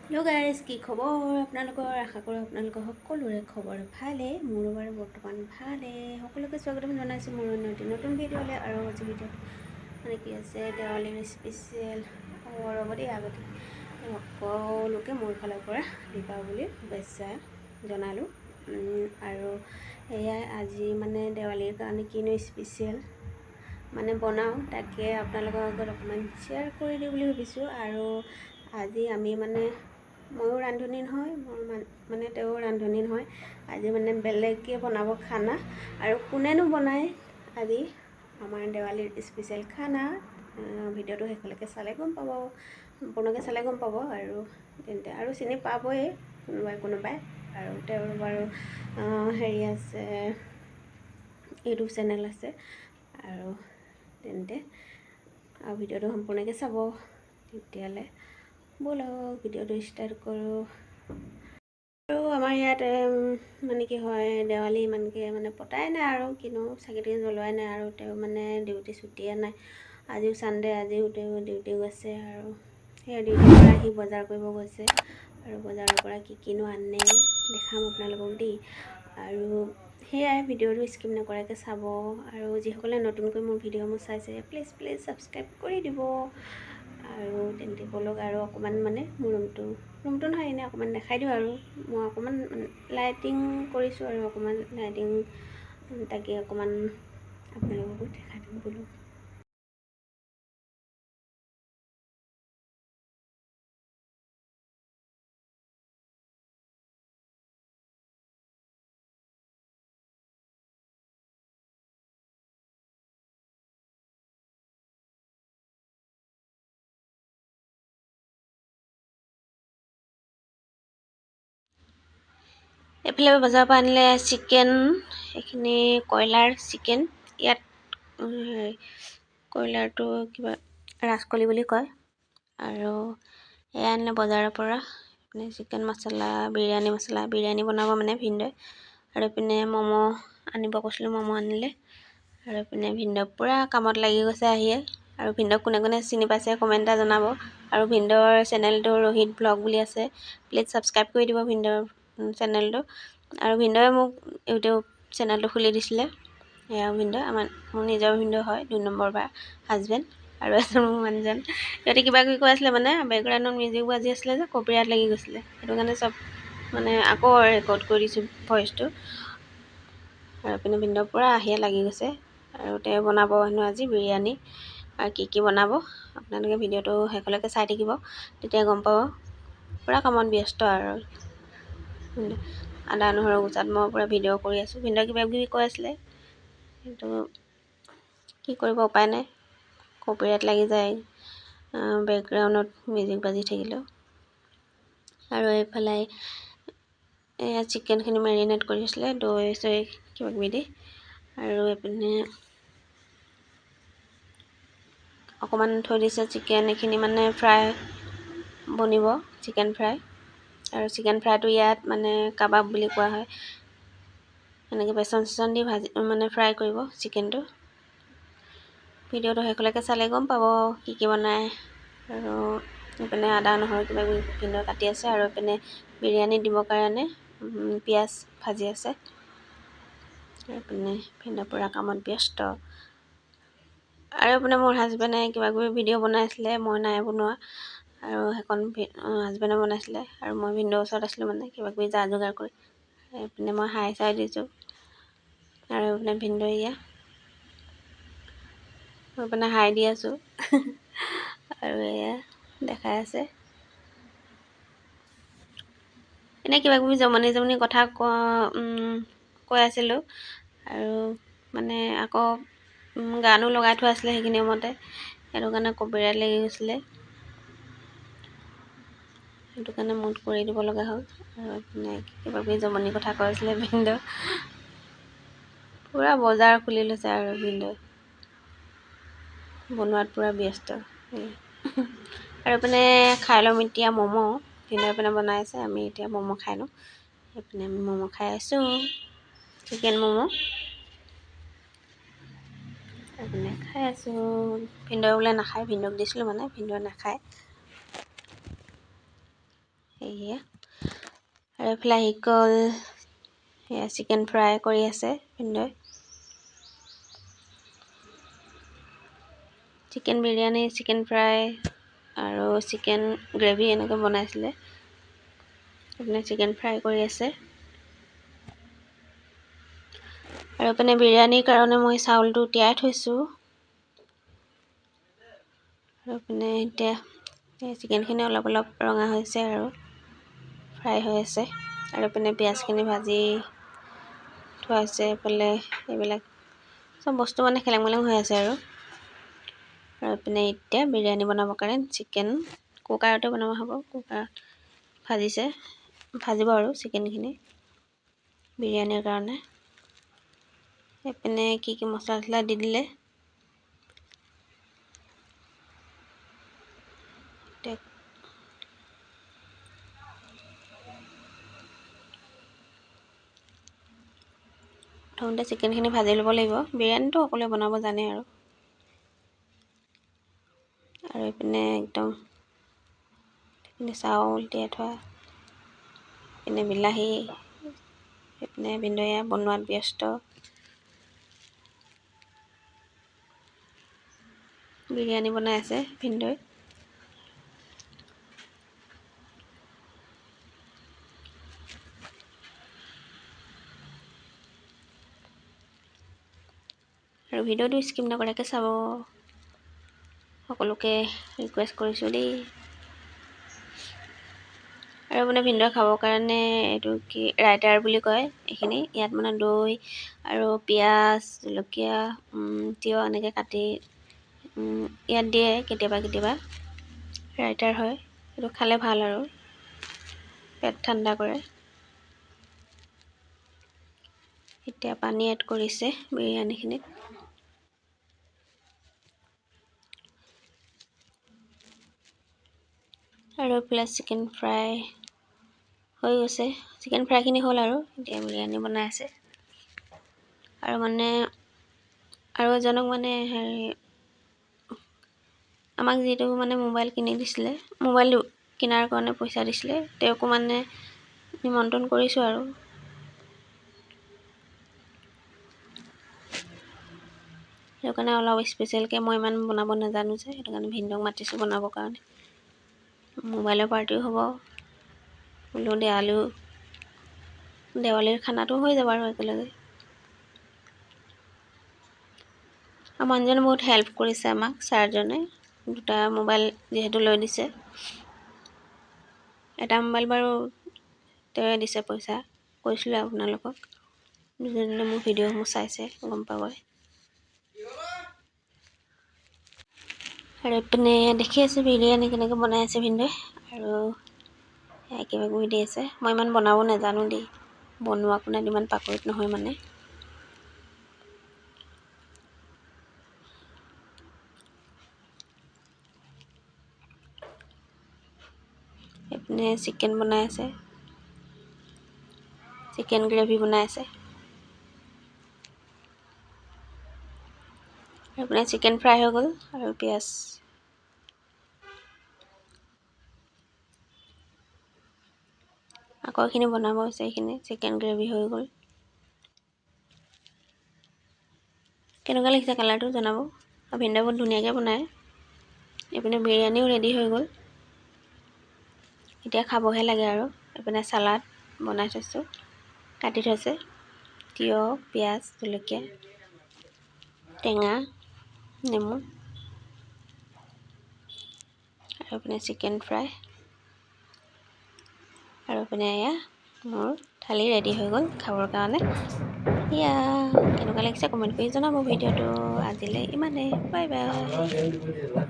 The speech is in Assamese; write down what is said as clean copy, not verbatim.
হেল্ল' গাইজ, কি খবৰ আপোনালোকৰ? আশা কৰোঁ আপোনালোকৰ সকলোৰে খবৰ ভালেই। মোৰো বাৰু বৰ্তমান ভালেই। সকলোকে স্বাগতম জনাইছোঁ মোৰ নতুন ভিডিঅ'লৈ। আৰু আজি ভিডিঅ'ত মানে কি আছে, দেৱালীৰ স্পেচিয়েল ৰ'ব দেই আগতে সকলোকে মোৰ ফালৰ পৰা দীপাৱলীৰ শুভেচ্ছা জনালোঁ। আৰু এয়াই আজি মানে দেৱালীৰ কাৰণে কিনো স্পেচিয়েল মানে বনাওঁ, তাকে আপোনালোকৰ আগত অকণমান শ্বেয়াৰ কৰি দিওঁ বুলি ভাবিছোঁ। আৰু আজি আমি মানে ময়ো ৰান্ধনি নহয়, মোৰ মানে তেওঁ ৰান্ধনি নহয়। আজি মানে বেলেগকৈ বনাব খানা। আৰু কোনেনো বনায় আজি আমাৰ দেৱালীৰ স্পেচিয়েল খানা। ভিডিঅ'টো শেষলৈকে চালে গম পাব, সম্পূৰ্ণকৈ চালে গম পাব। আৰু তেন্তে আৰু চিনি পাবই কোনোবাই। আৰু তেওঁৰ বাৰু হেৰি আছে, ইউটিউব চেনেল আছে। আৰু তেন্তে আৰু ভিডিঅ'টো সম্পূৰ্ণকৈ চাব। তেতিয়াহ'লে ব'লক ভিডিঅ'টো ষ্টাৰ্ট কৰোঁ। আৰু আমাৰ ইয়াত মানে কি হয়, দেৱালী ইমানকৈ মানে পতাই নাই আৰু কিনো চাকি জ্বলোৱাই নাই। আৰু তেওঁ মানে ডিউটি ছুটিয়ে নাই। আজিও ছানডে, আজিও তেওঁ ডিউটি গৈছে। আৰু সেই ডিউটিৰ পৰা আহি বজাৰ কৰিব গৈছে। আৰু বজাৰৰ পৰা কিনো আনে দেখাম আপোনালোকক দেই। আৰু সেয়াই, ভিডিঅ'টো স্কিপ নকৰাকৈ চাব। আৰু যিসকলে নতুনকৈ মোৰ ভিডিঅ'বোৰ চাইছে প্লিজ ছাবস্ক্ৰাইব কৰি দিব। আৰু তেন্তে ব'লক আৰু অকণমান মানে মোৰ ৰুমটো নহয়, এনেই অকণমান দেখাই দিওঁ। আৰু মই অকণমান লাইটিং কৰিছোঁ, আৰু অকণমান লাইটিং তাকে অকণমান আপোনালোককো দেখাই দিওঁ বোলো। এইফালে বজাৰৰ পৰা আনিলে চিকেন, এইখিনি কয়লাৰ চিকেন। ইয়াত কয়লাৰটো কিবা ৰাজকলি বুলি কয়। আৰু এয়া আনিলে বজাৰৰ পৰা চিকেন মছলা, বিৰিয়ানী বনাব মানে ভিনদেউৱে। আৰু এইপিনে ম'ম' আনিব কৈছিলোঁ, ম'ম' আনিলে। আৰু এইপিনে ভিনদেউ পূৰা কামত লাগি গৈছে আহিয়ে। আৰু ভিনদেউক কোনে কোনে চিনি পাইছে কমেণ্ট এটা জনাব। আৰু ভিনদেউৰ চেনেলটো ৰোহিত ব্লগ বুলি আছে, প্লিজ ছাবস্ক্ৰাইব কৰি দিব ভিনদেউৰ চেনেলটো। আৰু ভিনদেউৱে মোক ইউটিউব চেনেলটো খুলি দিছিলে। এয়া ভিনদেউ, মোৰ নিজৰ ভিনদেউ হয়, 2 নম্বৰ হাজবেণ্ড। আৰু এজন মোৰ মানুহজন। সিহঁতে কিবা কিবি কৈ আছিলে, মানে বেকগ্ৰাউণ্ডত মিউজিক বাজি আছিলে যে কপিৰাইট লাগি গৈছিলে। সেইটো কাৰণে চব মানে আকৌ ৰেকৰ্ড কৰি দিছোঁ ভইচটো। আৰু এইপিনে ভিনদেউ পূৰা আহিয়ে লাগি গৈছে। আৰু তেওঁ বনাব হেনো আজি বিৰিয়ানী। আৰু কি বনাব আপোনালোকে ভিডিঅ'টো শেষলৈকে চাই থাকিব, তেতিয়া গম পাব। পূৰা কামত ব্যস্ত আৰু আদা নহৰু গুচাত মই পূৰা ভিডিঅ' কৰি আছোঁ। ভিনদেউ কিবা কিবি কৈ আছিলে, কিন্তু কি কৰিব উপায় নাই, কপিৰাইট লাগি যায় বেকগ্ৰাউণ্ডত মিউজিক বাজি থাকিলেও। আৰু এইফালে এয়া চিকেনখিনি মেৰিনেট কৰিছিলে, দৈ চৈ কিবা কিবি দি। আৰু এইপিনে অকণমান থৈ দিছে চিকেন, এইখিনি মানে ফ্ৰাই বনিব, চিকেন ফ্ৰাই। আৰু চিকেন ফ্ৰাইটো ইয়াত মানে কাবাব বুলি কোৱা হয়। এনেকৈ বেচন চেচন দি ভাজি মানে ফ্ৰাই কৰিব চিকেনটো। ভিডিঅ'টো শেষলৈকে চালে গম পাব কি বনায়। আৰু এইপিনে আদা নহৰু কিবা কিবি ভিনদেউ কাটি আছে। আৰু এইপিনে বিৰিয়ানী দিবৰ কাৰণে পিঁয়াজ ভাজি আছে। এইপিনে ভিনদেউ পূৰা কামত ব্যস্ত। আৰু এইপিনে মোৰ হাজবেণ্ডে কিবা কিবি ভিডিঅ' বনাইছিলে, মই নাই বনোৱা। আৰু সেইখন হাজবেণ্ডে বনাইছিলে। আৰু মই ভিনদেউৰ ওচৰত আছিলোঁ, মানে কিবা কিবি যা যোগাৰ কৰি। এইপিনে মই হাই চাই দিছোঁ। আৰু এইপিনে ভিনদেউ এয়া মই এইপিনে হাই দি আছোঁ। আৰু এয়া দেখাই আছে। এনেই কিবা কিবি জমনি কথা কৈ আছিলোঁ। আৰু মানে আকৌ গানো লগাই থোৱা আছিলে সেইখিনি মতে, সেইটো কাৰণে কপিৰাইট লাগি গৈছিলে। সেইটো কাৰণে মুট কৰি দিব লগা হ'ল। আৰু এইপিনে কিবা কিবি জমনি কথা কৈ আছিলে ভিনদেউ। পূৰা বজাৰ খুলি লৈছে আৰু ভিনদেউ বনোৱাত পূৰা ব্যস্ত। আৰু এইপিনে খাই ল'ম এতিয়া ম'ম'। ভিনদেউ এইপিনে বনাই আছে, আমি এতিয়া ম'ম' খাই লওঁ। এইপিনে আমি ম'ম' খাই আছোঁ, চিকেন ম'ম'। এইপিনে খাই আছোঁ। ভিনদেউ বোলে নাখায়, ভিনদেউক দিছিলোঁ মানে ভিনদেউৱে নাখায়। এয়া আৰু এইফালে আহি গ'ল এয়া চিকেন ফ্ৰাই কৰি আছে ভিনদেউৱে। চিকেন বিৰিয়ানী, চিকেন ফ্ৰাই আৰু চিকেন গ্ৰেভি এনেকৈ বনাইছিলে। এইপিনে চিকেন ফ্ৰাই কৰি আছে। আৰু এইপিনে বিৰিয়ানীৰ কাৰণে মই চাউলটো তিয়াই থৈছোঁ। আৰু এইপিনে এতিয়া চিকেনখিনি অলপ অলপ ৰঙা হৈছে আৰু ফ্ৰাই হৈ আছে। আৰু এইপিনে পিঁয়াজখিনি ভাজি থোৱা হৈছে। এইফালে এইবিলাক চব বস্তু মানে খেলেং মেলেং হৈ আছে আৰু এইপিনে এতিয়া বিৰিয়ানী বনাবৰ কাৰণে চিকেন কুকাৰতে বনোৱা হ'ব। কুকাৰত ভাজিব আৰু চিকেনখিনি বিৰিয়ানীৰ কাৰণে। এইপিনে কি মছলা চছলা দি দিলে। প্ৰথমতে চিকেনখিনি ভাজি ল'ব লাগিব। বিৰিয়ানীটো সকলোৱে বনাব জানে আৰু এইপিনে একদম চাউল তিয়াই থোৱা, এইপিনে বিলাহী, এইপিনে ভিনদেউৱে বনোৱাত ব্যস্ত। বিৰিয়ানী বনাই আছে ভিনদেউৱে। আৰু ভিডিঅ'টো স্কিপ নকৰাকৈ চাব সকলোকে ৰিকুৱেষ্ট কৰিছোঁ দেই। আৰু মানে ভিনদেউৱে খাবৰ কাৰণে এইটো কি ৰাইতাৰ বুলি কয় এইখিনি। ইয়াত মানে দৈ আৰু পিঁয়াজ, জলকীয়া, তিয়ঁহ এনেকৈ কাটি ইয়াত দিয়ে কেতিয়াবা কেতিয়াবা। ৰাইতাৰ হয়, এইটো খালে ভাল আৰু পেট ঠাণ্ডা কৰে। এতিয়া পানী এড কৰিছে বিৰিয়ানীখিনিত। আৰু এইফালে চিকেন ফ্ৰাই হৈ গৈছে। চিকেন ফ্ৰাইখিনি হ'ল আৰু এতিয়া বিৰিয়ানী বনাই আছে। আৰু মানে আৰু এজনক মানে আমাক যিটো মানে মোবাইল কিনি দিছিলে, মোবাইল কিনাৰ কাৰণে পইচা দিছিলে, তেওঁকো মানে নিমন্ত্ৰণ কৰিছোঁ আৰু সেইটো কাৰণে অলপ স্পেচিয়েলকৈ মই ইমান বনাব নাজানো যে, সেইটো কাৰণে ভিনদেউক মাতিছোঁ বনাবৰ কাৰণে। মোবাইলৰ পাৰ্টিও হ'ব বোলো, দেৱালীৰ খানাটো হৈ যাব আৰু একেলগে। আৰু মানুহজনে বহুত হেল্প কৰিছে আমাক, ছাৰজনে। দুটা মোবাইল যিহেতু লৈ দিছে, এটা মোবাইল বাৰু তেওঁৱে দিছে পইচা। কৈছিলোঁ আপোনালোকক, যোনে মোৰ ভিডিঅ'সমূহ চাইছে গম পাব। আৰু এইপিনে দেখি আছে বিৰিয়ানী কেনেকৈ বনাই আছে ভিনদেউৱে। আৰু কিবা কিবি দি আছে। মই ইমান বনাব নাজানো দেই, বনোৱা কোনাত ইমান পাকৈত নহয় মানে। এইপিনে চিকেন বনাই আছে, চিকেন গ্ৰেভি বনাই আছে। এইপিনে চিকেন ফ্ৰাই হৈ গ'ল আৰু পিঁয়াজ। আকৌ এইখিনি বনাব হৈছে, এইখিনি চিকেন গ্ৰেভি হৈ গ'ল। কেনেকুৱা লাগিছে কালাৰটো জনাব। আৰু ভিনদেউৱে বহুত ধুনীয়াকৈ বনায়। এইপিনে বিৰিয়ানীও ৰেডি হৈ গ'ল, এতিয়া খাবহে লাগে আৰু। এইপিনে চালাড বনাই থৈছোঁ, কাটি থৈছে তিয়ঁহ, পিঁয়াজ, জলকীয়া, টেঙা, নেমু। আৰু এইপিনে চিকেন ফ্ৰাই। আৰু এইপিনে এয়া মোৰ থালি ৰেডি হৈ গ'ল খাবৰ কাৰণে। এয়া কেনেকুৱা লাগিছে কমেণ্ট কৰি জনাব। ভিডিঅ'টো আজিলৈ ইমানেই, বাই বাই।